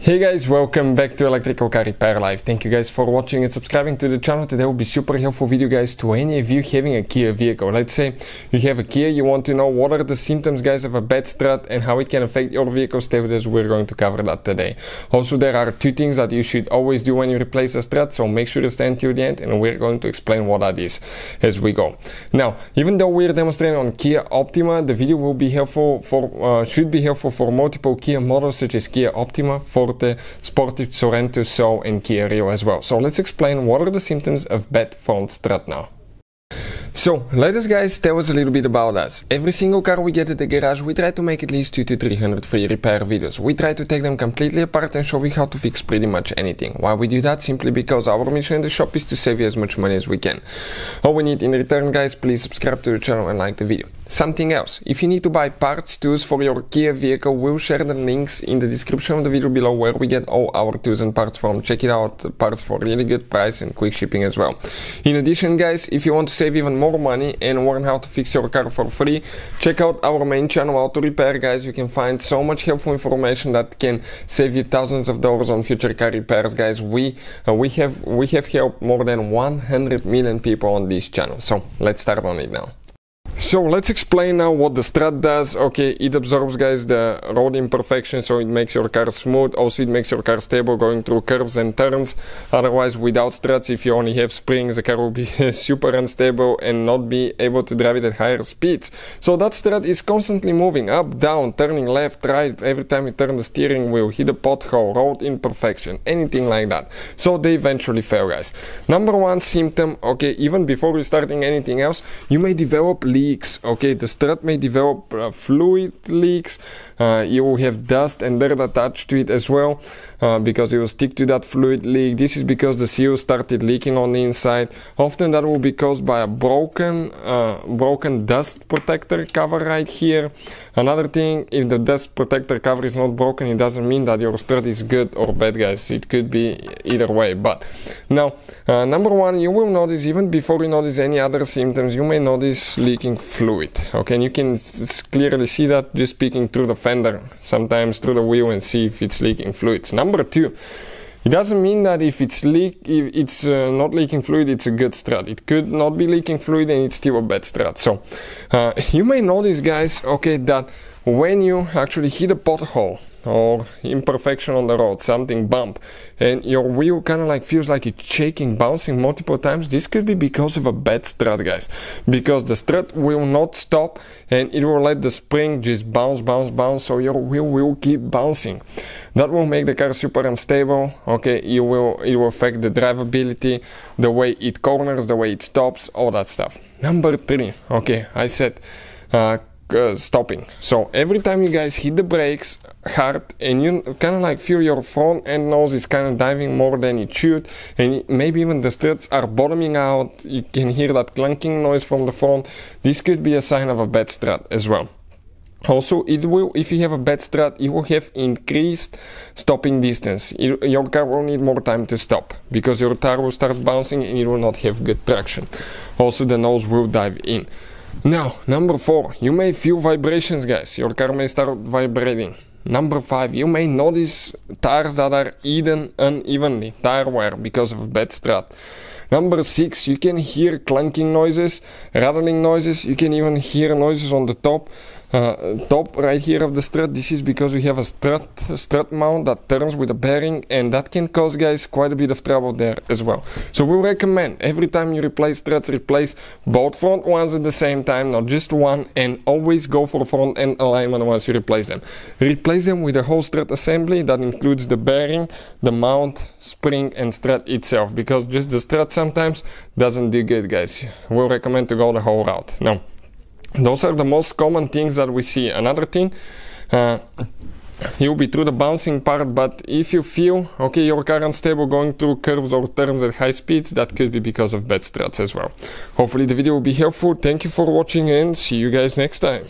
Hey guys, welcome back to Electrical Car Repair Live. Thank you guys for watching and subscribing to the channel. Today will be super helpful video guys to any of you having a Kia vehicle. Let's say you have a Kia, you want to know what are the symptoms guys of a bad strut and how it can affect your vehicle status. We're going to cover that today. Also, there are two things that you should always do when you replace a strut, so make sure to stay until the end and we're going to explain what that is as we go. Now, even though we're demonstrating on Kia Optima, the video will be helpful for should be helpful for multiple Kia models such as Kia Optima, Forte, Sportage, Sorento, So and Kia Rio as well. So let's explain what are the symptoms of bad front strut now. So, let us guys tell us a little bit about us. Every single car we get at the garage, we try to make at least 200 to 300 free repair videos. We try to take them completely apart and show you how to fix pretty much anything. Why we do that? Simply because our mission in the shop is to save you as much money as we can. All we need in return guys, please subscribe to the channel and like the video. Something else, if you need to buy parts, tools for your Kia vehicle, we'll share the links in the description of the video below where we get all our tools and parts from. Check it out, parts for really good price and quick shipping as well. In addition guys, if you want to save even more money and learn how to fix your car for free, check out our main channel, Auto Repair guys. You can find so much helpful information that can save you thousands of dollars on future car repairs guys. We have helped more than 100 million people on this channel. So let's start on it now. So let's explain now what the strut does. Okay, it absorbs guys the road imperfections, so it makes your car smooth. Also it makes your car stable going through curves and turns. Otherwise, without struts, if you only have springs, the car will be super unstable and not be able to drive it at higher speeds. So that strut is constantly moving up, down, turning left, right. Every time you turn the steering wheel, hit a pothole, road imperfection, anything like that. So they eventually fail guys. Number one symptom, okay, even before you starting anything else, you may develop leaks. Okay, the strut may develop fluid leaks. You will have dust and dirt attached to it as well because it will stick to that fluid leak. This is because the seal started leaking on the inside. Often that will be caused by a broken dust protector cover right here. Another thing, if the dust protector cover is not broken, it doesn't mean that your strut is good or bad guys. It could be either way. But now, number one, you will notice, even before you notice any other symptoms, you may notice leaking fluid. Okay, and you can clearly see that just peeking through the fender, sometimes through the wheel, and see if it's leaking fluids. Number two, it doesn't mean that if it's not leaking fluid, it's a good strut. It could not be leaking fluid and it's still a bad strut. So you may notice guys, okay, that when you actually hit a pothole or imperfection on the road, something bump, and your wheel kind of like feels like it's shaking, bouncing multiple times, this could be because of a bad strut guys, because the strut will not stop and it will let the spring just bounce, so your wheel will keep bouncing. That will make the car super unstable. Okay, it will affect the drivability, the way it corners, the way it stops, all that stuff. Number three, okay, I said stopping. So every time you guys hit the brakes hard and you kind of like feel your front end nose is kind of diving more than it should, and maybe even the struts are bottoming out, you can hear that clunking noise from the front, this could be a sign of a bad strut as well. Also, it will, if you have a bad strut, it will have increased stopping distance. Your car will need more time to stop because your tire will start bouncing and it will not have good traction. Also, the nose will dive in. Now, number four, you may feel vibrations guys. Your car may start vibrating. Number five, you may notice tires that are eaten unevenly, tire wear because of a bad strut. Number six, you can hear clunking noises, rattling noises. You can even hear noises on the top right here of the strut. This is because we have a strut mount that turns with a bearing, and that can cause guys quite a bit of trouble there as well. So we recommend every time you replace struts, replace both front ones at the same time, not just one, and always go for front end alignment once you replace them. Replace them with a whole strut assembly that includes the bearing, the mount, spring and strut itself, because just the strut sometimes doesn't do good guys. We'll recommend to go the whole route. Now, those are the most common things that we see. Another thing, you'll be through the bouncing part, but if you feel, okay, your car unstable going through curves or turns at high speeds, that could be because of bad struts as well. Hopefully the video will be helpful. Thank you for watching and see you guys next time.